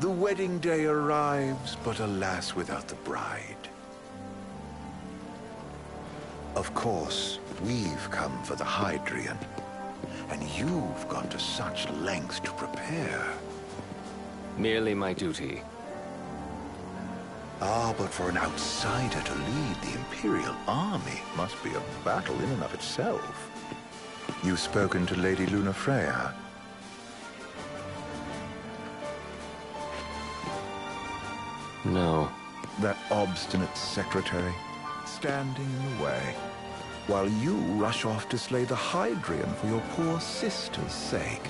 The wedding day arrives, but alas, without the bride. Of course, we've come for the Hydrian, and you've gone to such lengths to prepare. Merely my duty. Ah, but for an outsider to lead the Imperial army must be a battle in and of itself. You've spoken to Lady Lunafreya? No. That obstinate secretary, standing in the way, while you rush off to slay the Hydrian for your poor sister's sake.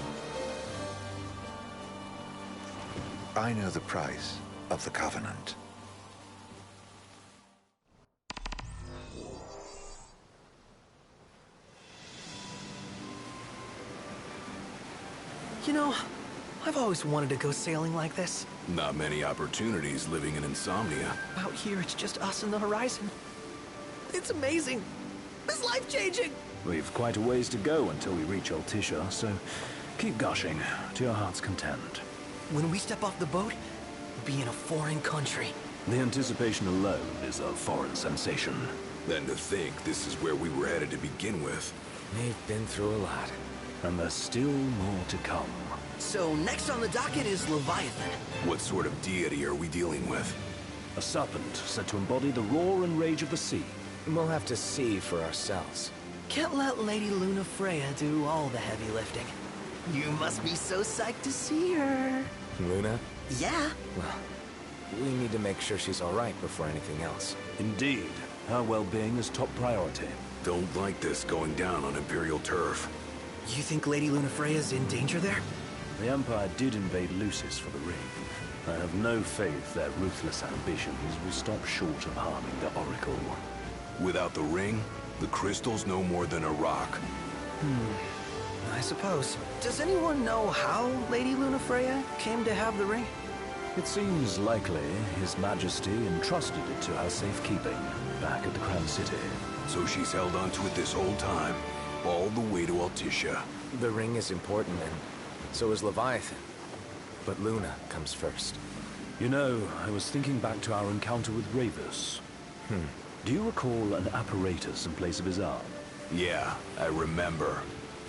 I know the price of the Covenant. You know, I've always wanted to go sailing like this. Not many opportunities living in Insomnia. Out here, it's just us and the horizon. It's amazing. It's life-changing. We've quite a ways to go until we reach Altisha, so keep gushing to your heart's content. When we step off the boat, we'll be in a foreign country. The anticipation alone is a foreign sensation. Then to think this is where we were headed to begin with. We've been through a lot. And there's still more to come. So next on the docket is Leviathan. What sort of deity are we dealing with? A serpent said to embody the roar and rage of the sea. We'll have to see for ourselves. Can't let Lady Lunafreya do all the heavy lifting. You must be so psyched to see her. Luna? Yeah. Well, we need to make sure she's alright before anything else. Indeed. Her well-being is top priority. Don't like this going down on Imperial turf. You think Lady Lunafreya's in danger there? The Empire did invade Lucis for the ring. I have no faith their ruthless ambitions will stop short of harming the Oracle. Without the ring, the crystal's no more than a rock. I suppose. Does anyone know how Lady Lunafreya came to have the ring? It seems likely His Majesty entrusted it to her safekeeping back at the Crown City. So she's held onto it this whole time, all the way to Altisha. The ring is important, and so is Leviathan. But Luna comes first. You know, I was thinking back to our encounter with Ravus. Do you recall an apparatus in place of his arm? Yeah, I remember.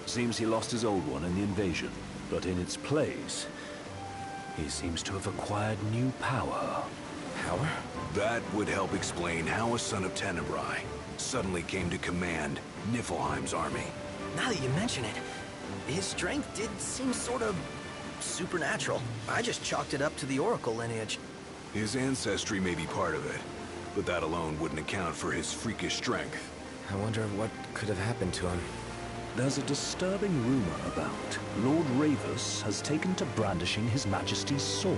Seems he lost his old one in the invasion, but in its place, he seems to have acquired new power. Power? That would help explain how a son of Tenebrae suddenly came to command Niflheim's army. Now that you mention it, his strength did seem sort of supernatural. I just chalked it up to the Oracle lineage. His ancestry may be part of it, but that alone wouldn't account for his freakish strength. I wonder what could have happened to him. There's a disturbing rumor about Lord Ravus has taken to brandishing His Majesty's sword.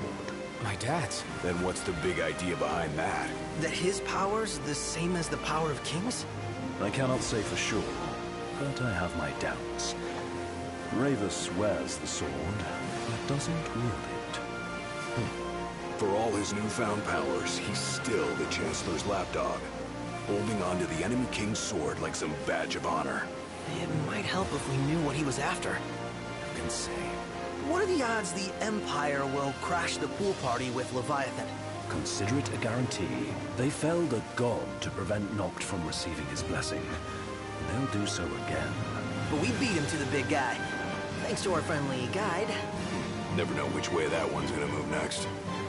My dad's. Then what's the big idea behind that? That his power's the same as the power of kings? I cannot say for sure, but I have my doubts. Ravus wears the sword, but doesn't wield it. For all his newfound powers, he's still the Chancellor's lapdog, holding on to the enemy king's sword like some badge of honor. It might help if we knew what he was after. Who can say? What are the odds the Empire will crash the pool party with Leviathan? Consider it a guarantee. They felled a god to prevent Noct from receiving his blessing. They'll do so again. But we beat him to the big guy. Thanks to our friendly guide. Never know which way that one's gonna move next.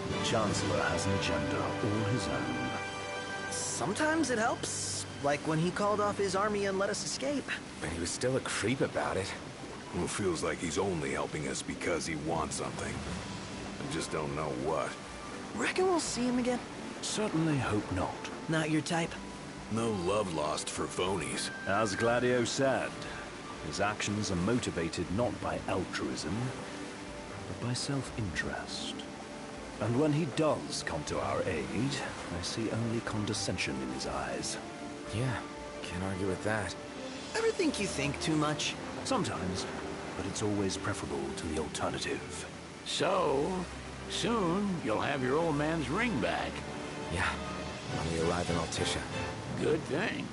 The Chancellor has an agenda all his own. Sometimes it helps. Like when he called off his army and let us escape. But he was still a creep about it. Well, it feels like he's only helping us because he wants something. I just don't know what. Reckon we'll see him again? Certainly hope not. Not your type? No love lost for phonies. As Gladio said, his actions are motivated not by altruism, but by self-interest. And when he does come to our aid, I see only condescension in his eyes. Yeah, can't argue with that. Ever think you think too much? Sometimes, but it's always preferable to the alternative. So, soon you'll have your old man's ring back. Yeah, when we arrive in Altisha. Good thing.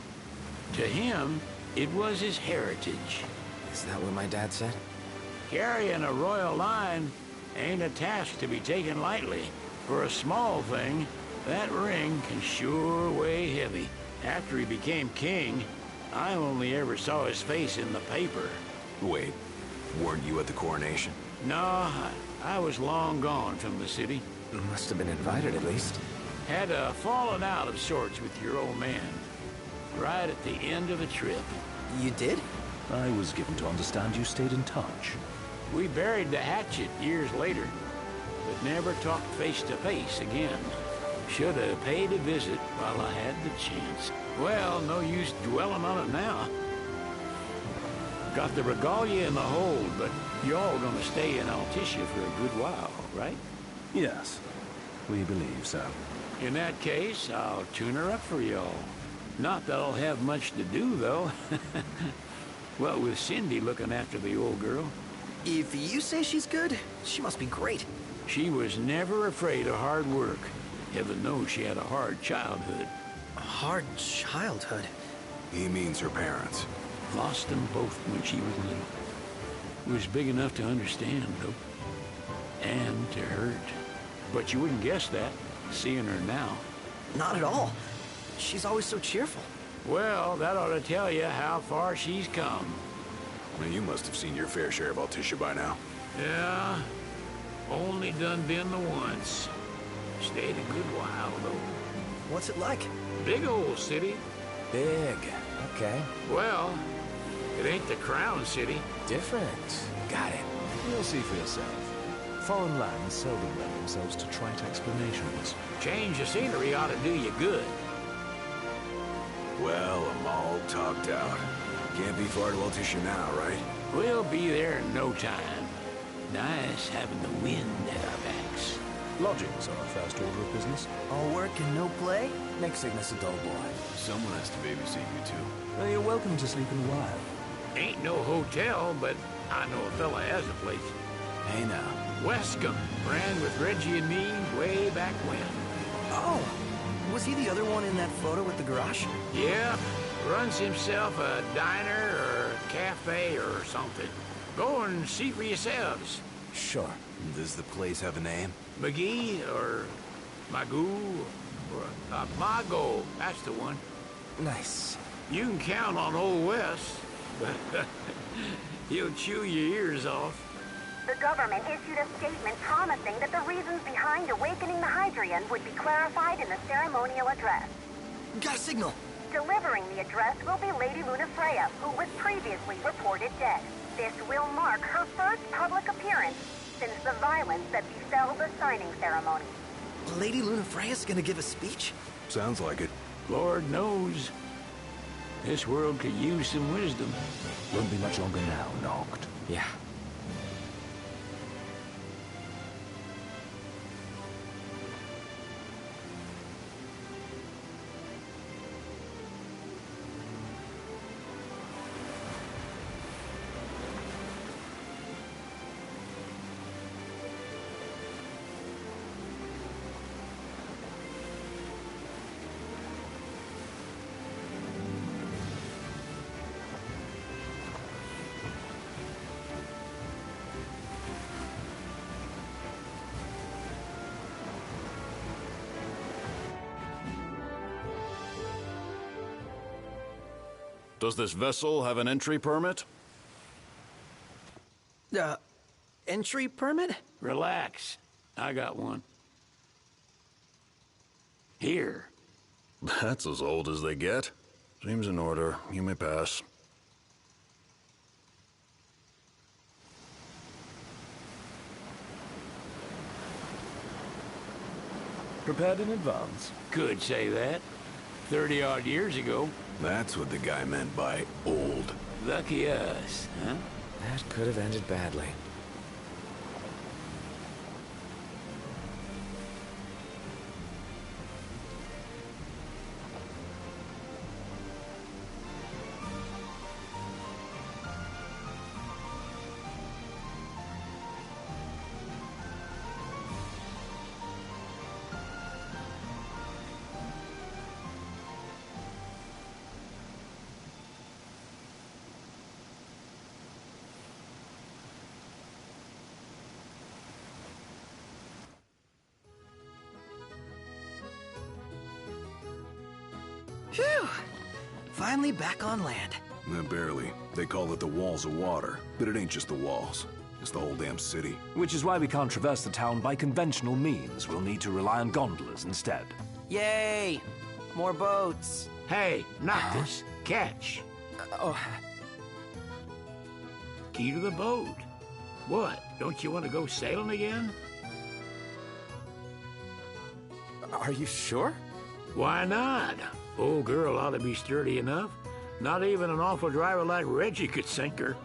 To him, it was his heritage. Is that what my dad said? Carrying a royal line ain't a task to be taken lightly. For a small thing, that ring can sure weigh heavy. After he became king, I only ever saw his face in the paper. Wait, weren't you at the coronation? No, I was long gone from the city. Must have been invited at least. Had a falling out of sorts with your old man. Right at the end of the trip. You did? I was given to understand you stayed in touch. We buried the hatchet years later, but never talked face to face again. Should have paid a visit while I had the chance. Well, no use dwelling on it now. Got the regalia in the hold, but y'all gonna stay in Altissia for a good while, right? Yes, we believe so. In that case, I'll tune her up for y'all. Not that I'll have much to do, though. Well, with Cindy looking after the old girl. If you say she's good, she must be great. She was never afraid of hard work. Heaven knows she had a hard childhood. A hard childhood. He means her parents. Lost them both when she was little. Was big enough to understand, though. And to hurt. But you wouldn't guess that, seeing her now. Not at all. She's always so cheerful. Well, that ought to tell you how far she's come. Well, you must have seen your fair share of Altissia by now. Yeah, only done been the once. Stayed a good while, though. What's it like? Big old city. Big. Okay. Well, it ain't the crown city. Different. Got it. You'll see for yourself. Foreign lands seldom lend themselves to trite explanations. Change of scenery ought to do you good. Well, I'm all talked out. Can't be far to Altissia now, right? We'll be there in no time. Nice having the wind at our backs. Lodgings are our first order of business. All work and no play? Make Cygnus a dull boy. Someone has to babysit you, too. Well, you're welcome to sleep in the wild. Ain't no hotel, but I know a fella has a place. Hey now. Wescombe ran with Reggie and me way back when. Oh, was he the other one in that photo with the garage? Yeah, runs himself a diner or cafe or something. Go and see for yourselves. Sure. Does the place have a name? McGee or Magoo or Mago, that's the one. Nice. You can count on Old West, but he'll chew your ears off. The government issued a statement promising that the reasons behind awakening the Hydrian would be clarified in the ceremonial address. Got a signal. Delivering the address will be Lady Lunafreya, who was previously reported dead. This will mark her first public appearance since the violence that befell the signing ceremony. Lady Lunafreya's gonna give a speech? Sounds like it. Lord knows. This world could use some wisdom. Won't be much longer now, Noct. Yeah. Does this vessel have an entry permit? Entry permit? Relax. I got one. Here. That's as old as they get. Seems in order. You may pass. Prepared in advance? Could say that. 30-odd years ago. That's what the guy meant by old. Lucky us, huh? That could have ended badly. Phew! Finally back on land. Barely. They call it the Walls of Water, but it ain't just the walls. It's the whole damn city. Which is why we can't traverse the town by conventional means. We'll need to rely on gondolas instead. Yay! More boats. Hey, Noctis, catch. Oh, Key to the boat. What? Don't you want to go sailing again? are you sure? Why not? Old girl ought to be sturdy enough. Not even an awful driver like Reggie could sink her.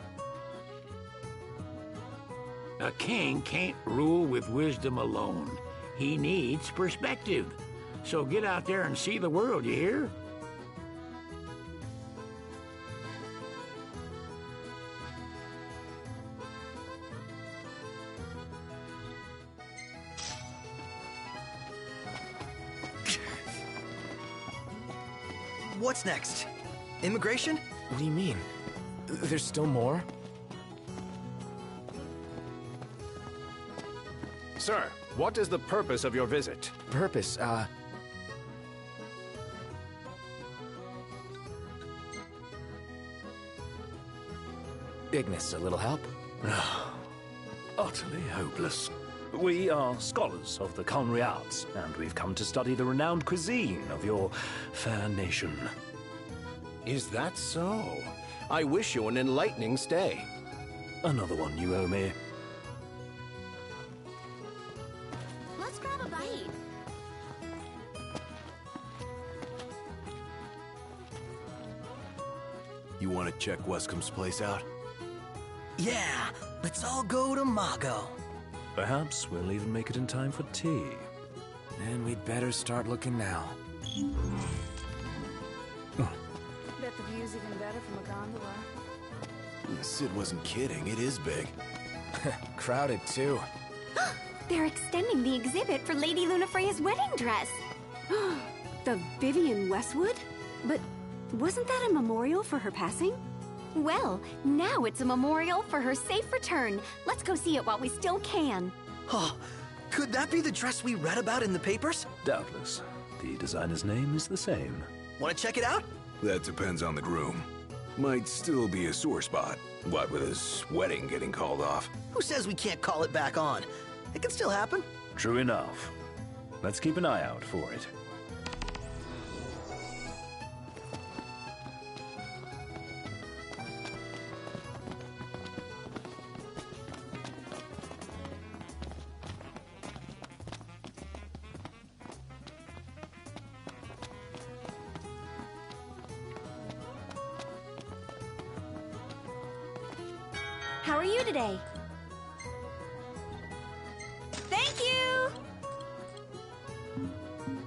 A king can't rule with wisdom alone. He needs perspective. So get out there and see the world, you hear? What's next? Immigration? What do you mean? There's still more? Sir, what is the purpose of your visit? Purpose, Ignis, a little help? Utterly hopeless. We are scholars of the culinary arts, and we've come to study the renowned cuisine of your fair nation. Is that so? I wish you an enlightening stay. Another one you owe me. Let's grab a bite. You want to check Wescom's place out? Yeah, let's all go to Mago. Perhaps we'll even make it in time for tea. And we'd better start looking now. Bet the view's even better from a gondola. Sid wasn't kidding. It is big. Crowded, too. They're extending the exhibit for Lady Lunafreya's wedding dress. The Vivian Westwood? But wasn't that a memorial for her passing? Well, now it's a memorial for her safe return. Let's go see it while we still can. Oh, could that be the dress we read about in the papers? Doubtless. The designer's name is the same. Want to check it out? That depends on the groom. Might still be a sore spot. What with his wedding getting called off? Who says we can't call it back on? It can still happen. True enough. Let's keep an eye out for it. How are you today? Thank you!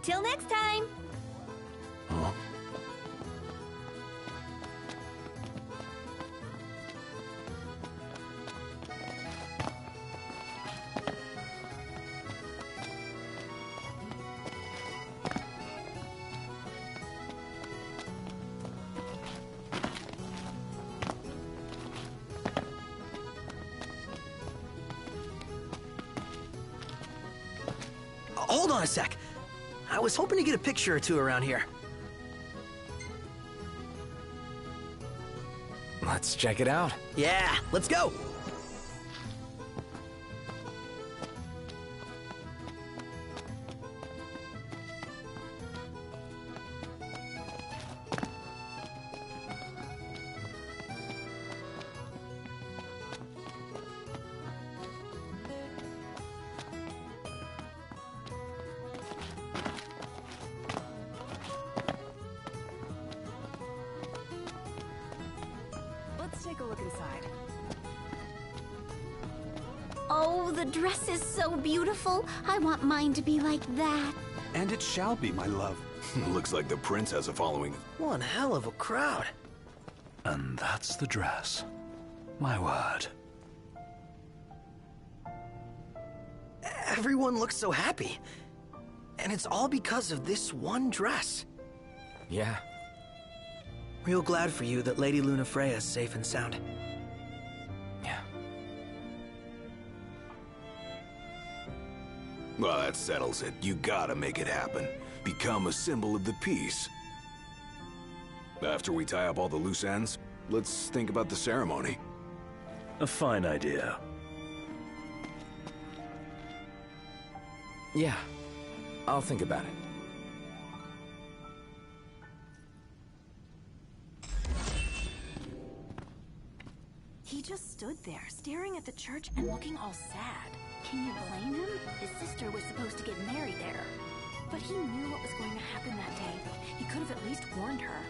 Till next time! Huh? Hold on a sec. I was hoping to get a picture or two around here. Let's check it out. Yeah, let's go! Let's take a look inside. Oh, the dress is so beautiful. I want mine to be like that. And it shall be, my love. Looks like the prince has a following. One hell of a crowd. And that's the dress. My word. Everyone looks so happy. And it's all because of this one dress. Yeah. Real glad for you that Lady Lunafreya is safe and sound. Yeah. Well, that settles it. You gotta make it happen. Become a symbol of the peace. After we tie up all the loose ends, let's think about the ceremony. A fine idea. Yeah, I'll think about it. He just stood there, staring at the church and looking all sad. Can you blame him? His sister was supposed to get married there. But he knew what was going to happen that day. He could have at least warned her.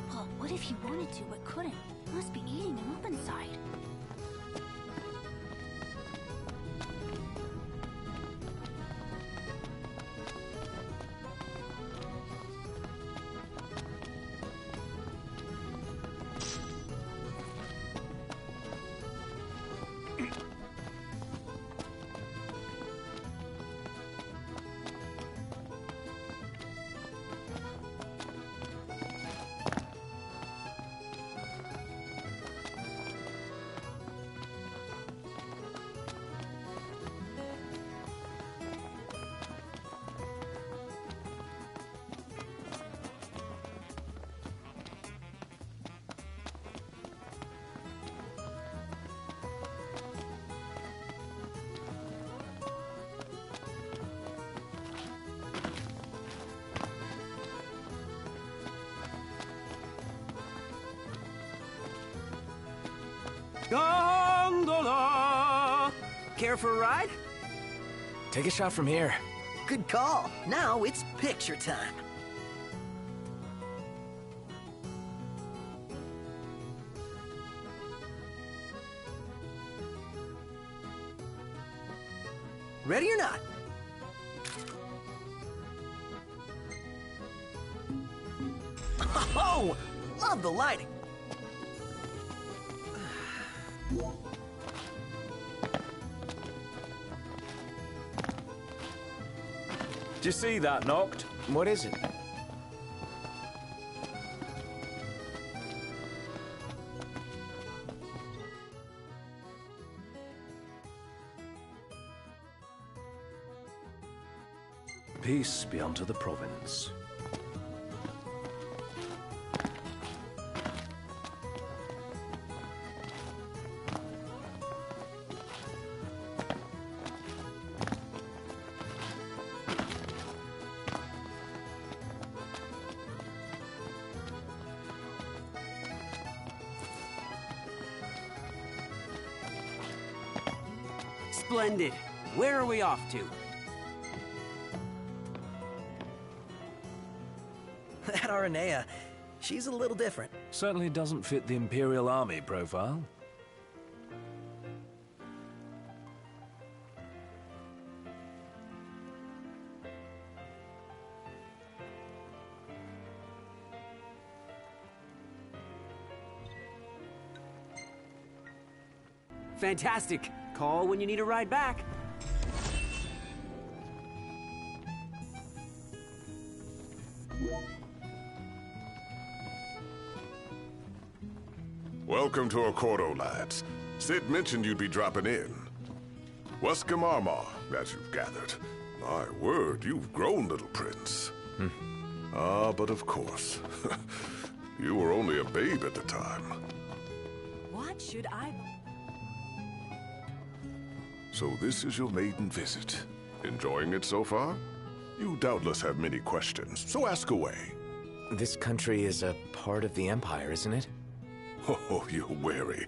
Well, what if he wanted to but couldn't? He must be eating him up inside. Gondola! Care for a ride? Take a shot from here. Good call. Now it's picture time. Ready or not? Oh, love the lighting. Did you see that, Noct? What is it? Peace be unto the province. Splendid. Where are we off to? That Aranea, she's a little different. Certainly doesn't fit the Imperial Army profile. Fantastic. Call when you need a ride back. Welcome to Accordo, lads. Sid mentioned you'd be dropping in. Weskamarma, as you've gathered. My word, you've grown, little prince. But of course. You were only a babe at the time. What should I... So this is your maiden visit. Enjoying it so far? You doubtless have many questions, so ask away. This country is a part of the Empire, isn't it? Oh, you're wary.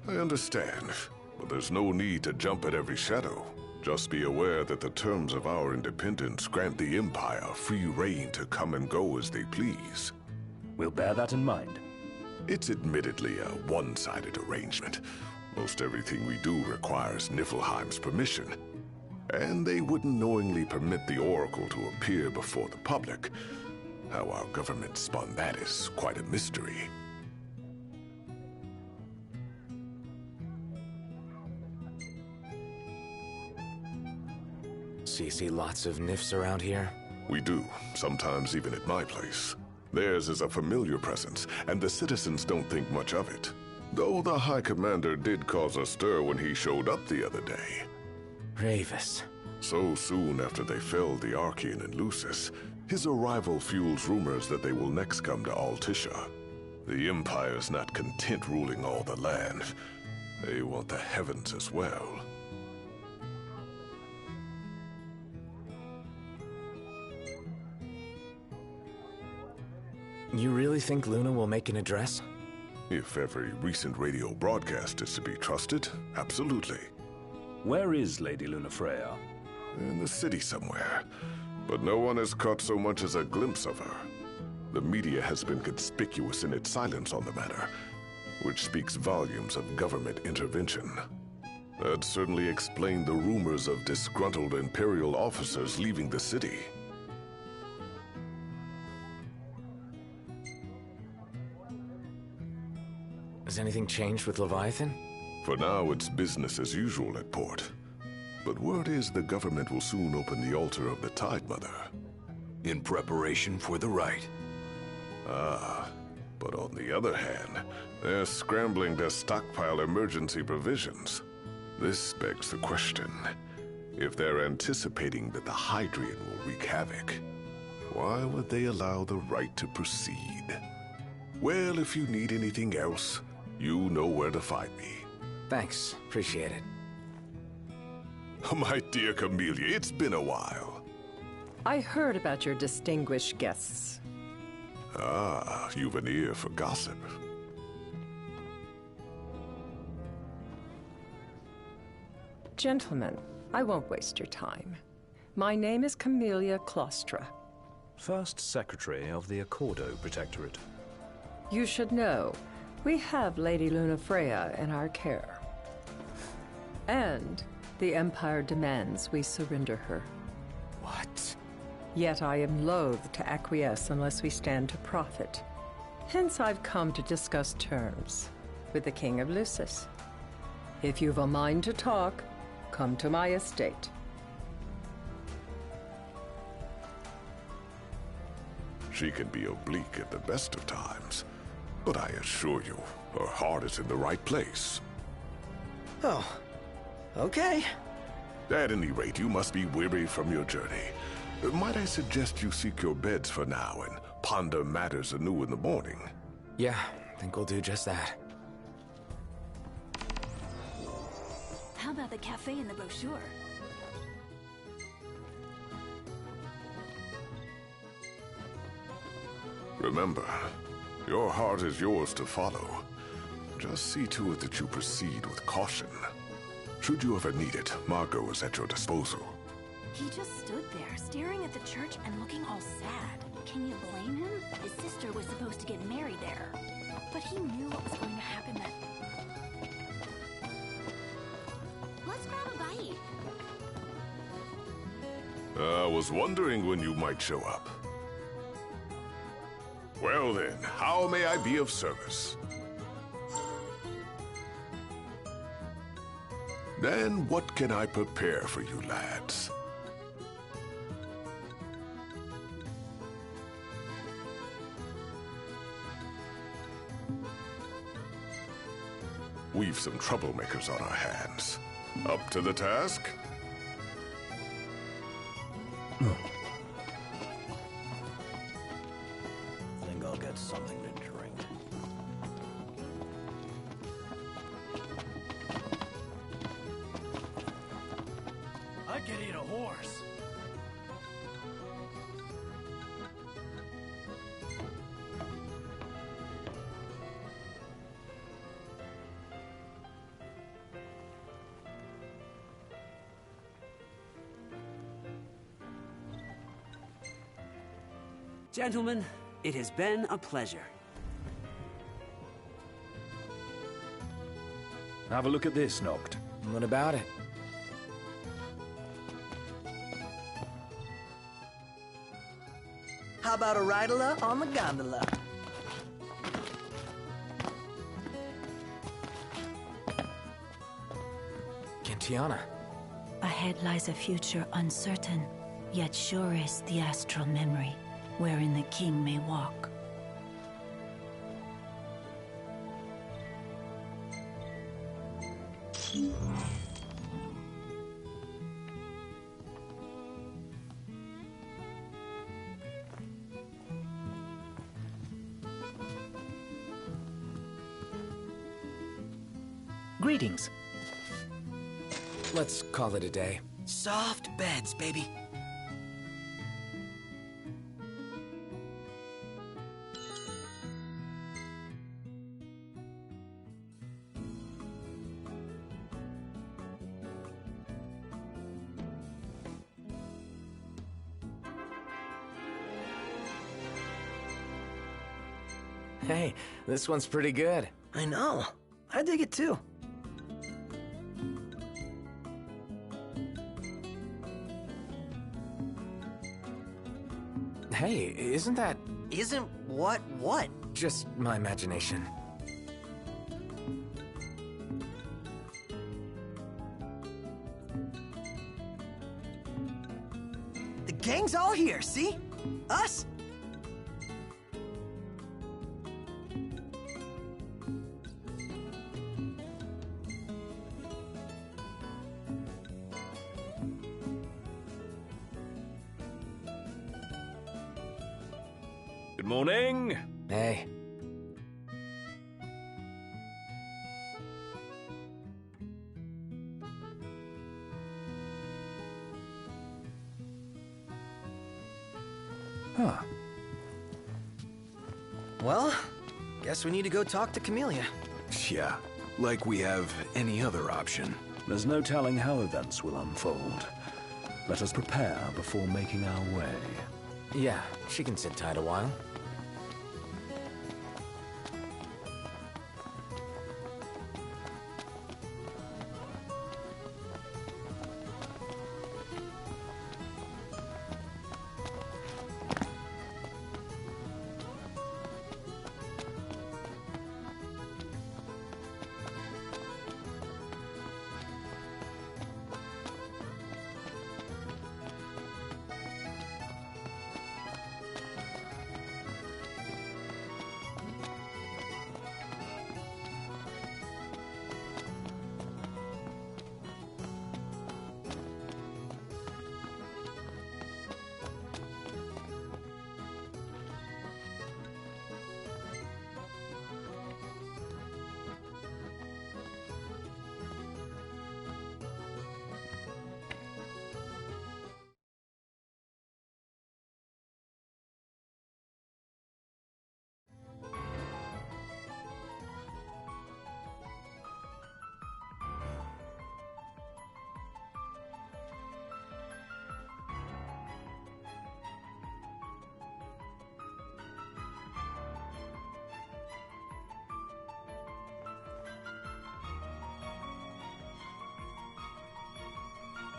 I understand. But there's no need to jump at every shadow. Just be aware that the terms of our independence grant the Empire free reign to come and go as they please. We'll bear that in mind. It's admittedly a one-sided arrangement. Most everything we do requires Niflheim's permission. And they wouldn't knowingly permit the Oracle to appear before the public. How our government spun that is quite a mystery. So you see lots of Nifs around here? We do, sometimes even at my place. Theirs is a familiar presence, and the citizens don't think much of it. Though the High Commander did cause a stir when he showed up the other day. Ravis. So soon after they felled the Archean and Lucis, his arrival fuels rumors that they will next come to Altisha. The Empire's not content ruling all the land. They want the heavens as well. You really think Luna will make an address? If every recent radio broadcast is to be trusted, absolutely. Where is Lady Lunafreya? In the city somewhere. But no one has caught so much as a glimpse of her. The media has been conspicuous in its silence on the matter, which speaks volumes of government intervention. That certainly explained the rumors of disgruntled Imperial officers leaving the city. Has anything changed with Leviathan? For now, it's business as usual at port. But word is the government will soon open the altar of the Tide Mother. In preparation for the rite. Ah, but on the other hand, they're scrambling to stockpile emergency provisions. This begs the question. If they're anticipating that the Hydrian will wreak havoc, why would they allow the rite to proceed? Well, if you need anything else, you know where to find me. Thanks. Appreciate it. My dear Camellia, it's been a while. I heard about your distinguished guests. Ah, you've an ear for gossip. Gentlemen, I won't waste your time. My name is Camellia Claustra. First Secretary of the Accordo Protectorate. You should know, we have Lady Lunafreya in our care. And the Empire demands we surrender her. What? Yet I am loath to acquiesce unless we stand to profit. Hence I've come to discuss terms with the King of Lucis. If you've a mind to talk, come to my estate. She can be oblique at the best of times, but I assure you, her heart is in the right place. Oh, okay. At any rate, you must be weary from your journey. Might I suggest you seek your beds for now and ponder matters anew in the morning? Yeah, I think we'll do just that. How about the cafe in the brochure? Remember, your heart is yours to follow. Just see to it that you proceed with caution. Should you ever need it, Margot is at your disposal. He just stood there, staring at the church and looking all sad. Can you blame him? His sister was supposed to get married there. But he knew what was going to happen that... Let's grab a bite. I was wondering when you might show up. Well then, how may I be of service? Then what can I prepare for you lads? We've some troublemakers on our hands. Up to the task? I think I'll get something to drink. I could eat a horse. Gentlemen, it has been a pleasure. Have a look at this, Noct. What about it? How about a ride-a-la on the gondola? Cantiana. Ahead lies a future uncertain, yet sure is the astral memory, wherein the king may walk. Greetings. Let's call it a day. Soft beds, baby. Hey, this one's pretty good. I know. I dig it too. Hey, isn't that... Isn't what? Just my imagination. The gang's all here, see? Us? Good morning. Hey. Huh. Well, guess we need to go talk to Camellia. Yeah, like we have any other option. There's no telling how events will unfold. Let us prepare before making our way. Yeah, she can sit tight a while.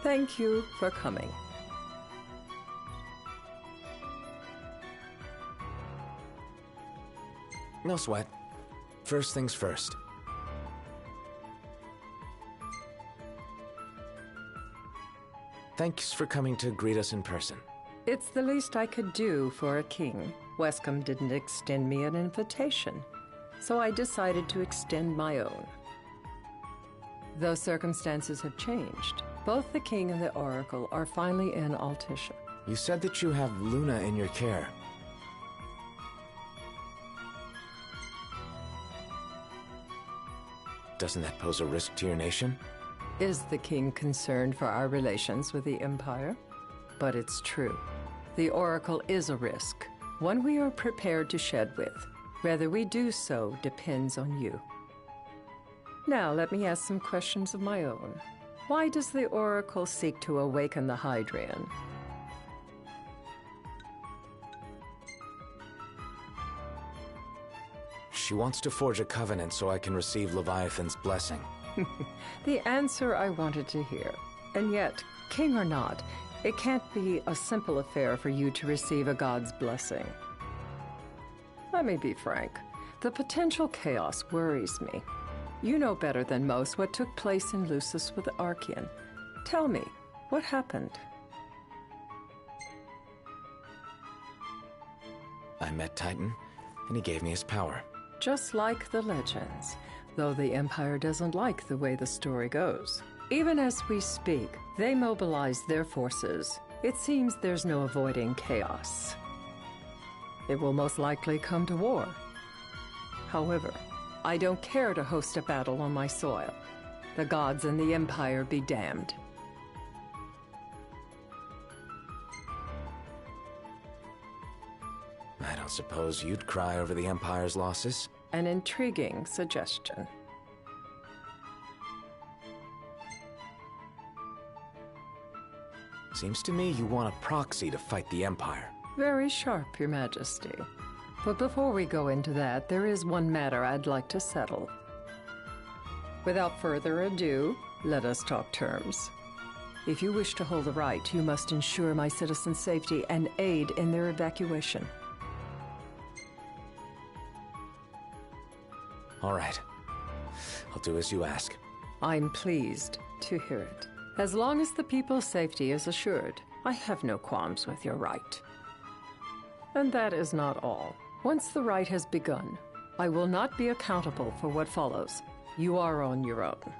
Thank you for coming. No sweat. First things first. Thanks for coming to greet us in person. It's the least I could do for a king. Wescombe didn't extend me an invitation, so I decided to extend my own. Though circumstances have changed, both the king and the oracle are finally in Altissia. You said that you have Luna in your care. Doesn't that pose a risk to your nation? Is the king concerned for our relations with the Empire? But it's true. The oracle is a risk, one we are prepared to shed with. Whether we do so depends on you. Now let me ask some questions of my own. Why does the oracle seek to awaken the Hydrian? She wants to forge a covenant so I can receive Leviathan's blessing. The answer I wanted to hear. And yet, king or not, it can't be a simple affair for you to receive a god's blessing. Let me be frank. The potential chaos worries me. You know better than most what took place in Lucis with the Archean. Tell me, what happened? I met Titan, and he gave me his power. Just like the legends, though the Empire doesn't like the way the story goes. Even as we speak, they mobilize their forces. It seems there's no avoiding chaos. It will most likely come to war. However, I don't care to host a battle on my soil. The gods and the Empire be damned. I don't suppose you'd cry over the Empire's losses? An intriguing suggestion. Seems to me you want a proxy to fight the Empire. Very sharp, Your Majesty. But before we go into that, there is one matter I'd like to settle. Without further ado, let us talk terms. If you wish to hold the right, you must ensure my citizens' safety and aid in their evacuation. All right. I'll do as you ask. I'm pleased to hear it. As long as the people's safety is assured, I have no qualms with your right. And that is not all. Once the rite has begun, I will not be accountable for what follows. You are on your own.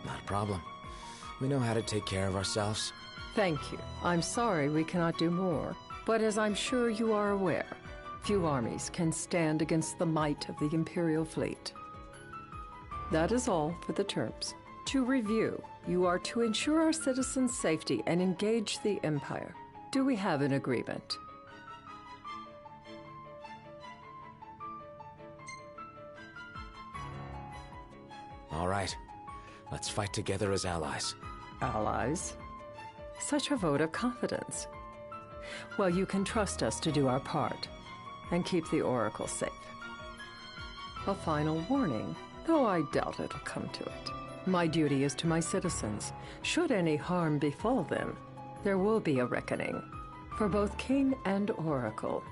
Not a problem. We know how to take care of ourselves. Thank you. I'm sorry we cannot do more, but as I'm sure you are aware, few armies can stand against the might of the Imperial fleet. That is all for the terms. To review, you are to ensure our citizens' safety and engage the Empire. Do we have an agreement? All right. Let's fight together as allies. Allies? Such a vote of confidence. Well, you can trust us to do our part and keep the Oracle safe. A final warning, though I doubt it'll come to it. My duty is to my citizens. Should any harm befall them, there will be a reckoning for both King and Oracle.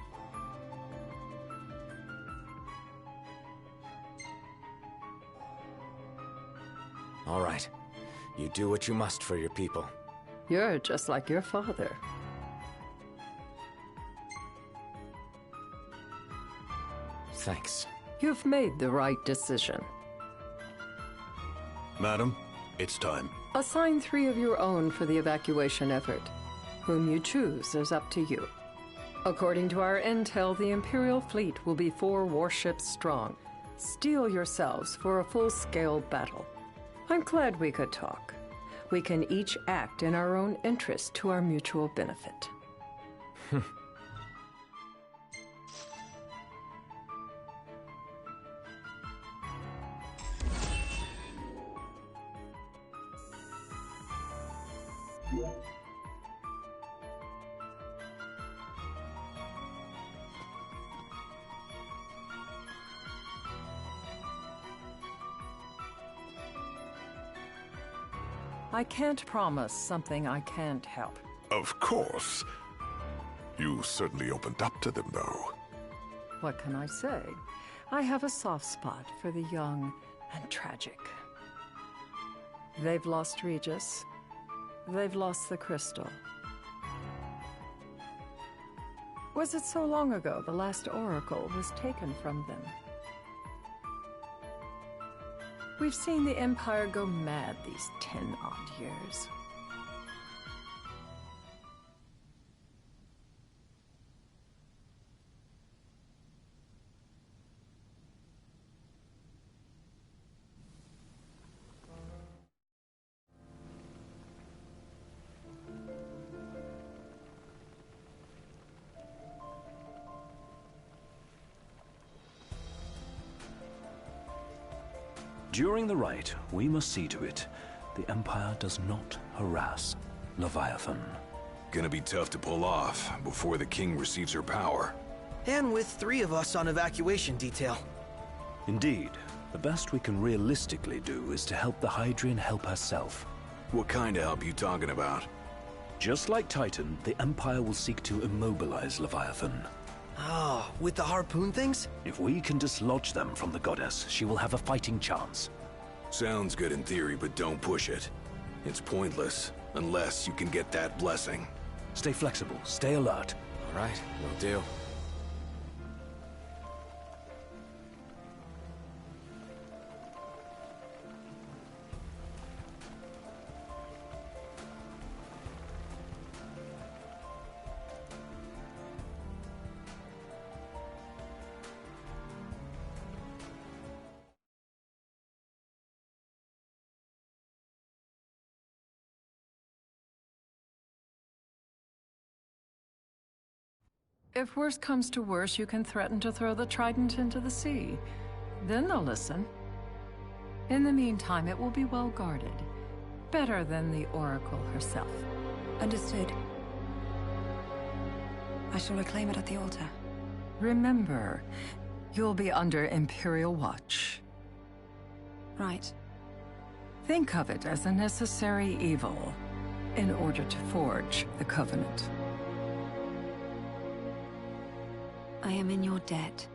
All right. You do what you must for your people. You're just like your father. Thanks. You've made the right decision. Madam, it's time. Assign 3 of your own for the evacuation effort. Whom you choose is up to you. According to our intel, the Imperial fleet will be 4 warships strong. Steel yourselves for a full-scale battle. I'm glad we could talk. We can each act in our own interest to our mutual benefit. I can't promise something I can't help. Of course. You certainly opened up to them, though. What can I say? I have a soft spot for the young and tragic. They've lost Regis. They've lost the crystal. Was it so long ago the last oracle was taken from them? We've seen the Empire go mad these 10-odd years. During the rite, we must see to it the Empire does not harass Leviathan. Gonna be tough to pull off before the king receives her power. And with 3 of us on evacuation detail. Indeed, the best we can realistically do is to help the Hydrian help herself. What kind of help you talking about? Just like Titan, the Empire will seek to immobilize Leviathan. Oh, with the harpoon things? If we can dislodge them from the goddess, she will have a fighting chance. Sounds good in theory, but don't push it. It's pointless, unless you can get that blessing. Stay flexible, stay alert. All right, will do. If worse comes to worse, you can threaten to throw the trident into the sea. Then they'll listen. In the meantime, it will be well guarded. Better than the Oracle herself. Understood. I shall reclaim it at the altar. Remember, you'll be under Imperial watch. Right. Think of it as a necessary evil in order to forge the Covenant. I am in your debt.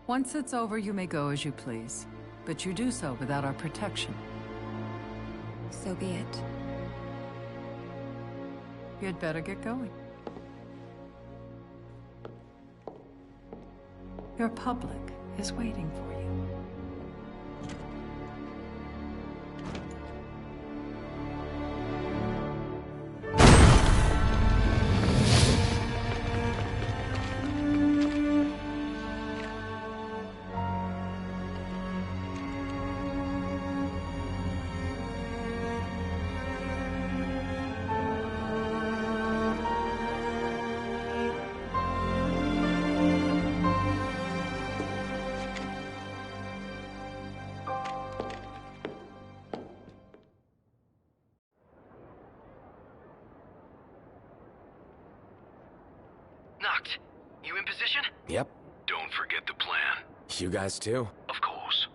Once it's over, you may go as you please, but you do so without our protection. So be it. You'd better get going. Your public is waiting for you. Noct, you in position? Yep. Don't forget the plan. You guys too? Of course.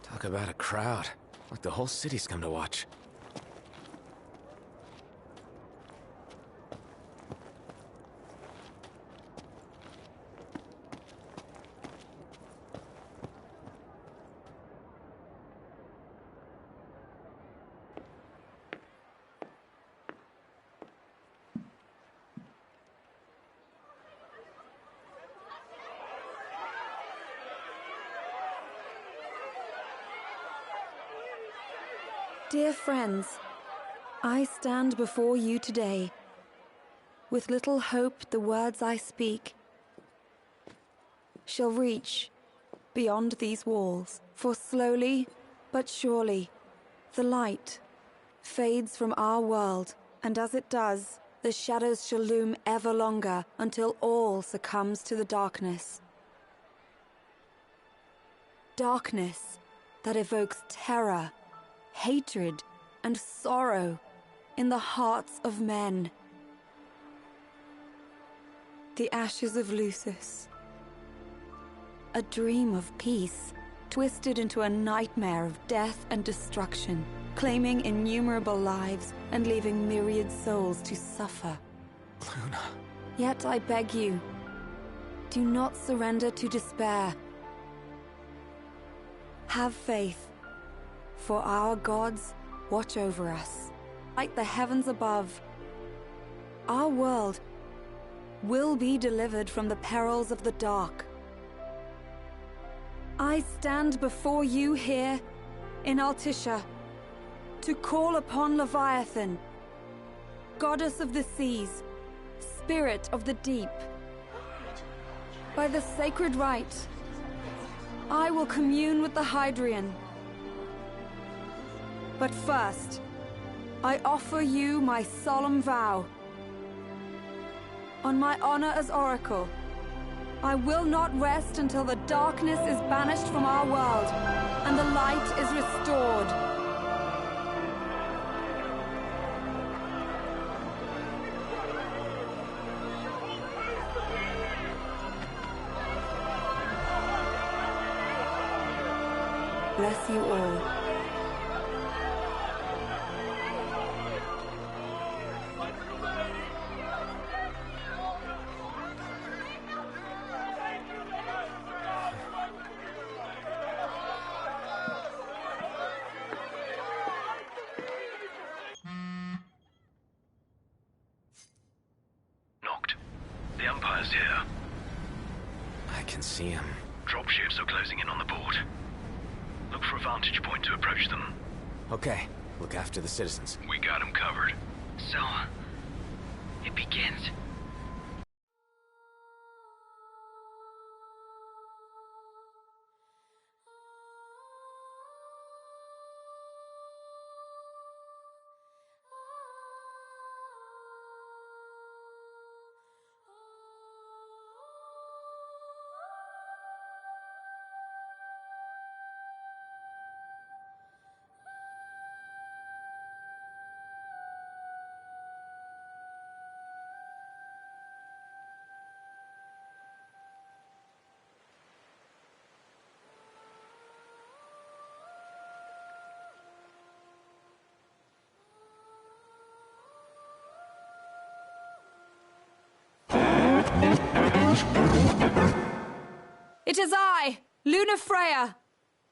Talk about a crowd. Like the whole city's come to watch. Dear friends, I stand before you today. With little hope the words I speak shall reach beyond these walls. For slowly but surely the light fades from our world, and as it does, the shadows shall loom ever longer until all succumbs to the darkness. Darkness that evokes terror, hatred, and sorrow in the hearts of men. The ashes of Lucis. A dream of peace, twisted into a nightmare of death and destruction, claiming innumerable lives and leaving myriad souls to suffer. Luna. Yet I beg you, do not surrender to despair. Have faith. For our gods watch over us. Like the heavens above, our world will be delivered from the perils of the dark. I stand before you here in Altissia to call upon Leviathan, goddess of the seas, spirit of the deep. By the sacred rite, I will commune with the Hydrian. But first, I offer you my solemn vow. On my honor as Oracle, I will not rest until the darkness is banished from our world and the light is restored. Bless you all. The Empire's here. I can see him. Dropships are closing in on the port. Look for a vantage point to approach them. Okay, look after the citizens. We got him covered. So, it begins. It is I, Lunafreya,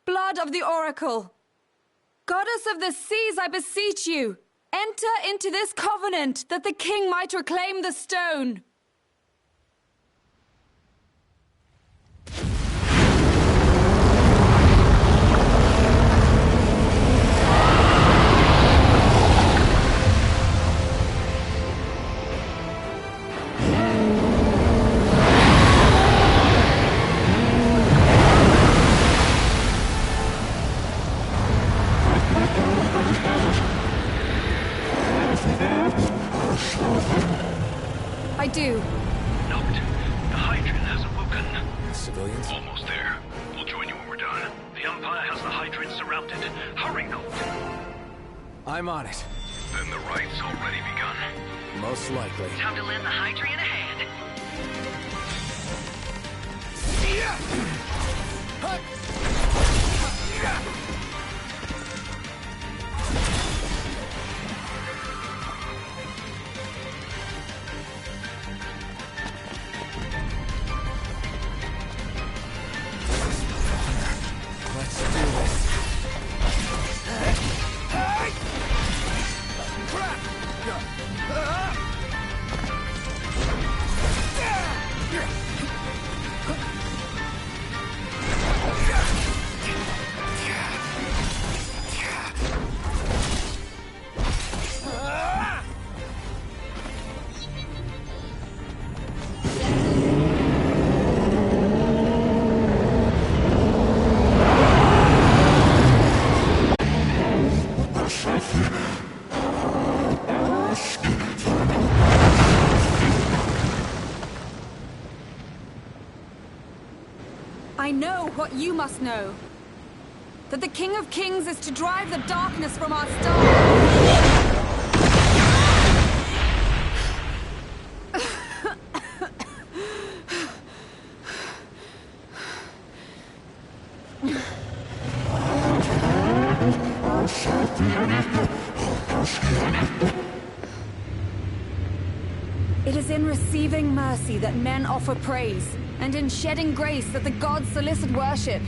blood of the Oracle. Goddess of the seas, I beseech you, enter into this covenant that the king might reclaim the stone. I do. Noct, the Hydrant has awoken. Civilians? Almost there. We'll join you when we're done. The Empire has the Hydrant surrounded. Hurry, Noct. I'm on it. Then the right's already begun. Most likely. Time to lend the Hydrant a hand. Let's do this. I know what you must know. That the King of Kings is to drive the darkness from our star. It is in receiving mercy that men offer praise, and in shedding grace that the gods solicit worship.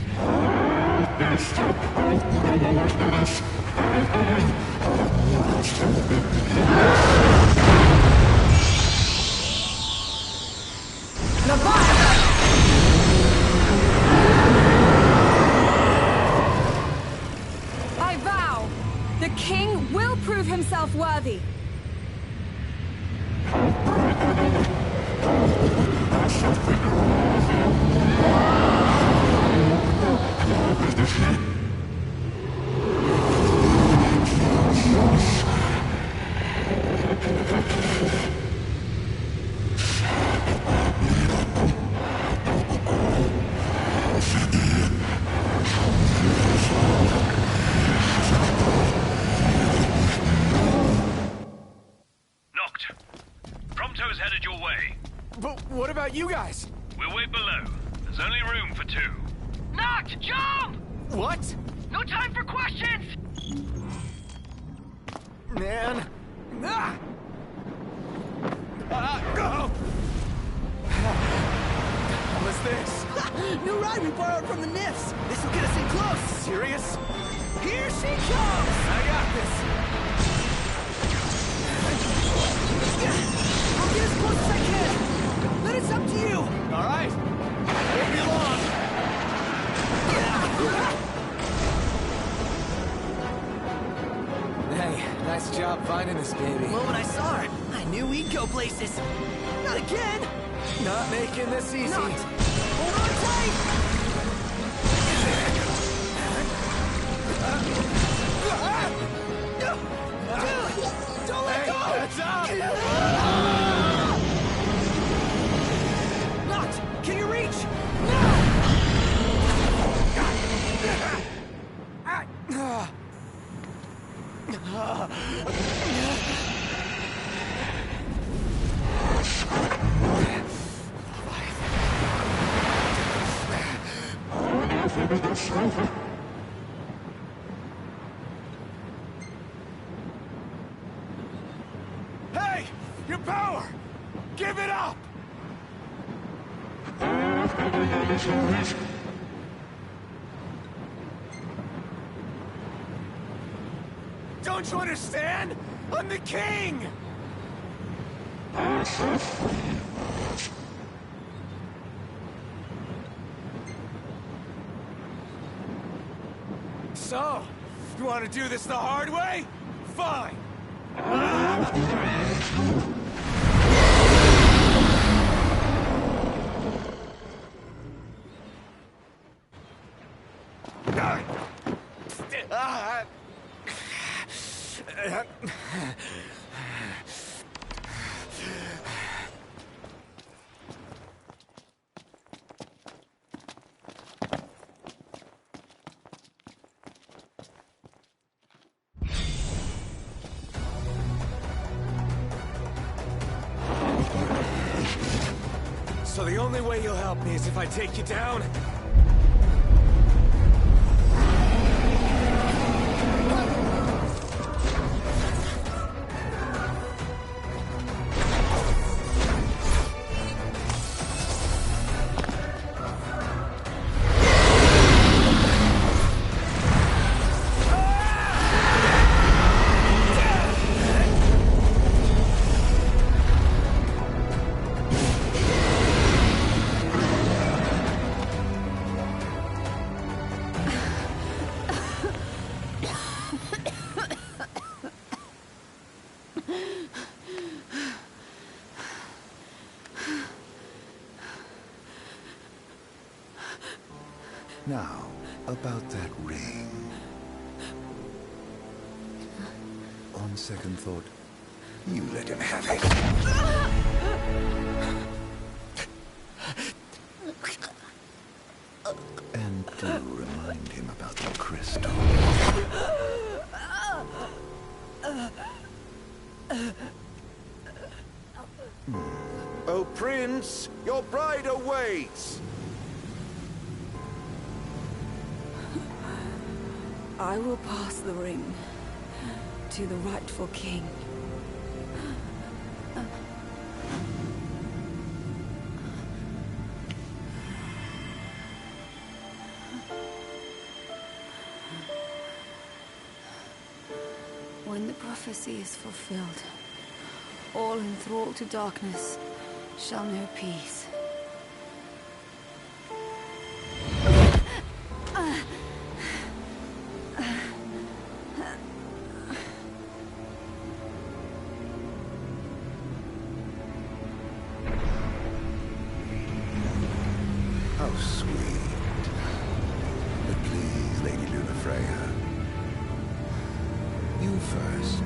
I vow, the king will prove himself worthy. Noct, Prompto's headed your way. But what about you guys? We'll wait below. There's only room for two. Noct, jump! What? No time for questions! Man. Go! What's this? New ride we borrowed from the Nifs. This will get us in close. Serious? Here she comes! I got this. I'll get as close as I can. But it's up to you. All right. Won't be long. job finding this baby. The moment I saw her, I knew we'd go places. Not again! Not making this easy. Not. Hold on tight! Dude! Don't let go! Heads up! Noctis, can you reach? Hey! Your power! Give it up! Don't you understand? I'm the king! So, you want to do this the hard way? Fine! So the only way you'll help me is if I take you down? Now, about that ring. On second thought, you let him have it. And do remind him about the crystal. Oh, Prince, your bride awaits! I will pass the ring to the rightful king. When the prophecy is fulfilled, all enthralled to darkness shall know peace. How sweet. But please, Lady Lunafreya, you first.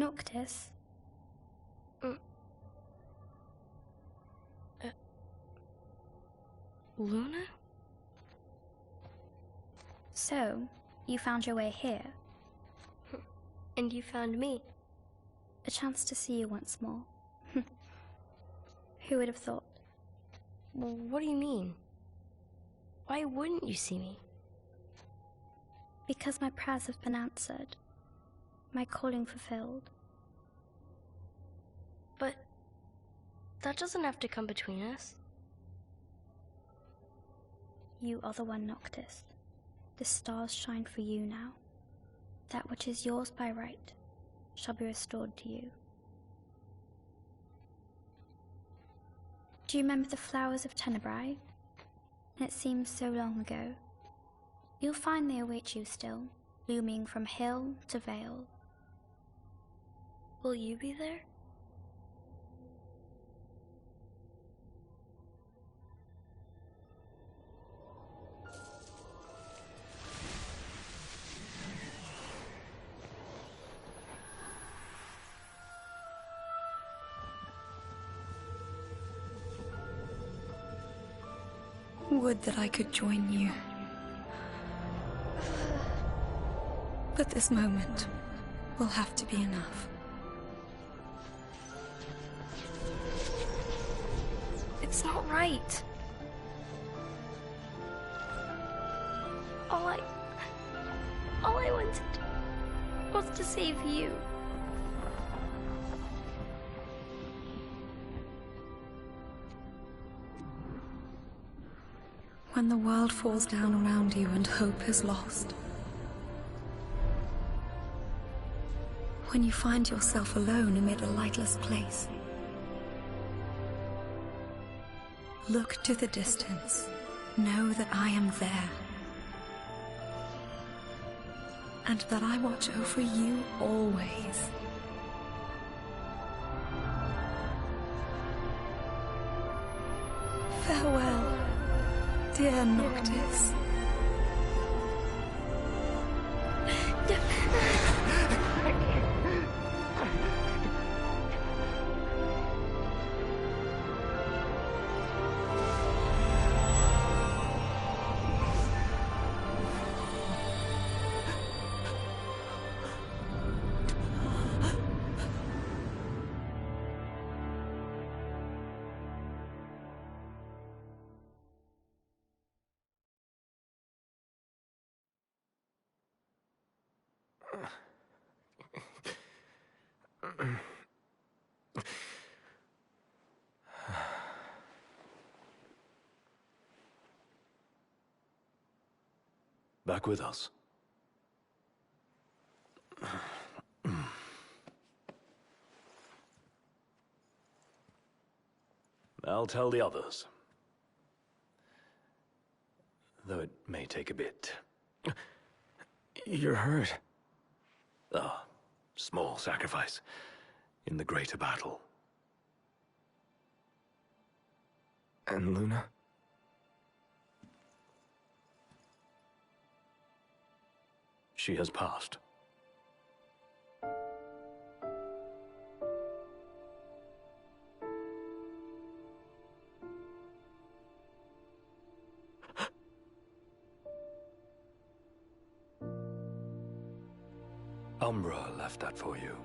Noctis? Luna? So, you found your way here. And you found me. A chance to see you once more. Who would have thought? Well, what do you mean? Why wouldn't you see me? Because my prayers have been answered. My calling fulfilled. But that doesn't have to come between us. You are the one, Noctis. The stars shine for you now. That which is yours by right shall be restored to you. Do you remember the flowers of Tenebrae? It seems so long ago. You'll find they await you still, looming from hill to vale. Will you be there? Would that I could join you. But this moment will have to be enough. It's not right. All I wanted was to save you. When the world falls down around you and hope is lost. When you find yourself alone amid a lightless place. Look to the distance. Know that I am there. And that I watch over you always. Farewell, dear Noctis. Back with us. I'll tell the others. Though it may take a bit. You're hurt. Ah, small sacrifice in the greater battle. And Luna? She has passed. Umbra left that for you.